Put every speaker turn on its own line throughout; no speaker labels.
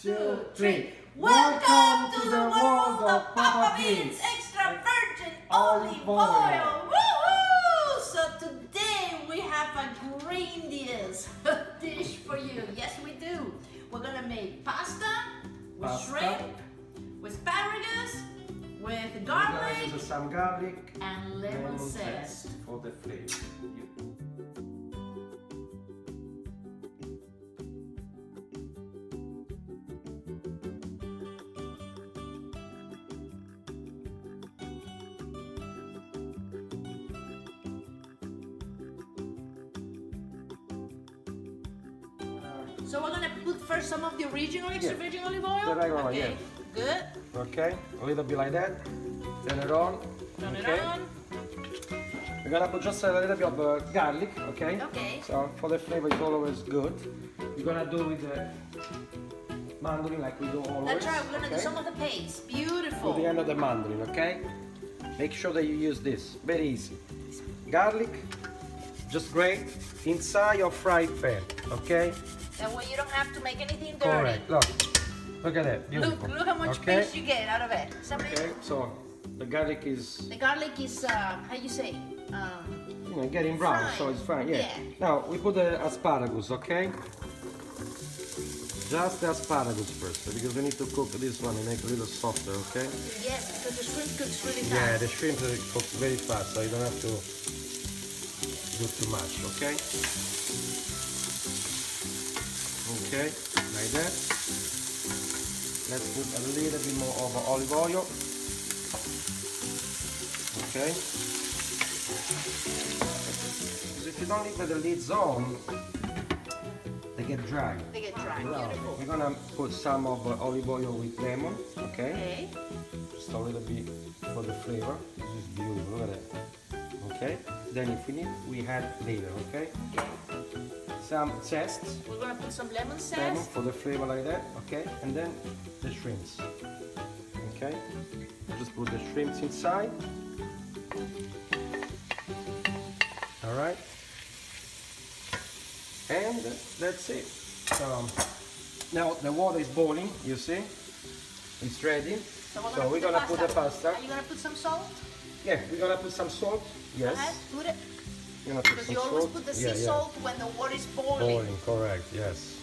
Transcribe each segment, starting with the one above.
2, 3. Welcome to the world of Papa Vince extra virgin olive oil. Woohoo! So today we have a grandiose dish for you. Yes, we do. We're gonna make pasta with shrimp, with asparagus, with garlic,
some garlic
and lemon zest
for the flavor.
So we're gonna put first some of the original extra virgin olive oil.
The regular one,
okay. Good.
Okay, a little bit like that. Turn it on.
Turn
okay.
it on.
We're gonna put just a little bit of garlic, okay?
Okay.
So for the flavor, it's always good. We're gonna do with the mandarin like we do always.
That's right. We're gonna do some of the paste. Beautiful.
To the end of the mandarin, okay? Make sure that you use this. Very easy. Garlic, just grate inside your fried pan, okay?
That way you don't have to make anything dirty.
Correct. Look at that. Beautiful.
Look how much paste you get out of it.
Okay. So the garlic is.
The garlic is how you say?
Getting brown,
fine.
so it's fine. Yeah.
Yeah.
Now we put the asparagus, okay? Just the asparagus first, because we need to cook this one and make it a little softer, okay?
Yes, because the shrimp cooks really fast.
Yeah, the shrimp cooks very fast, so you don't have to do too much, okay? Okay, like that. Let's put a little bit more of olive oil. Okay. Because if you don't leave the lids on, they get dry.
They get dry.
Now,
Beautiful.
we're gonna put some of olive oil with lemon, okay?
Okay.
Just a little bit for the flavor. This is beautiful, look at that. Okay? Then if we need, we add later, okay? Some zest.
We're gonna put some lemon
Lemon
zest.
for the flavor like that, okay? And then the shrimps. Okay? Just put the shrimps inside. Alright? And that's it. Now the water is boiling, you see? It's ready. So we're gonna put the pasta.
Are you gonna put some salt?
Yeah, we're gonna put some salt. Yes.
Go ahead, put it.
You're gonna put
Because
some
you always
salt.
put the sea salt when the water is boiling.
Boiling, correct, yes.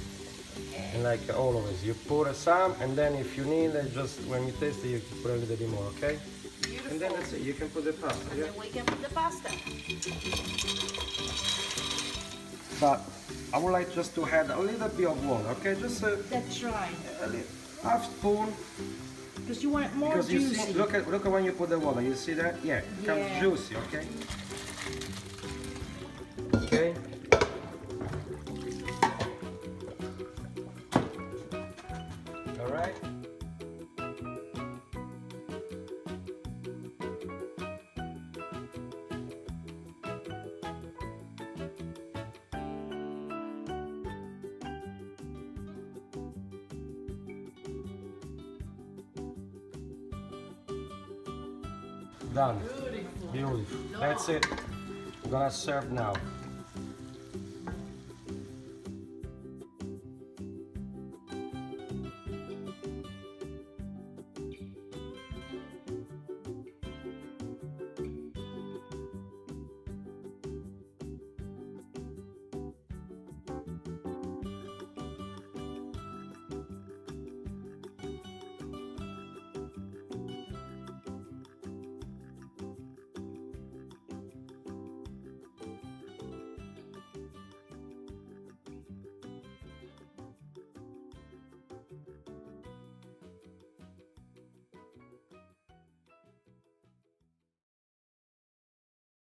Okay.
And like always, you put some, and then if you need it, just when you taste it, you can put a little bit more, okay?
Beautiful.
And then that's it, you can put the pasta,
And
yeah?
then we can put the pasta.
But I would like just to add a little bit of water, okay? Just
That's right.
a half spoon.
Because you want it more
Because
juicy.
you see, look at when you put the water, you see that? Yeah, it comes
Yeah.
juicy, okay? Okay. All right. Done.
Beautiful.
Beautiful. That's it. We're gonna serve now.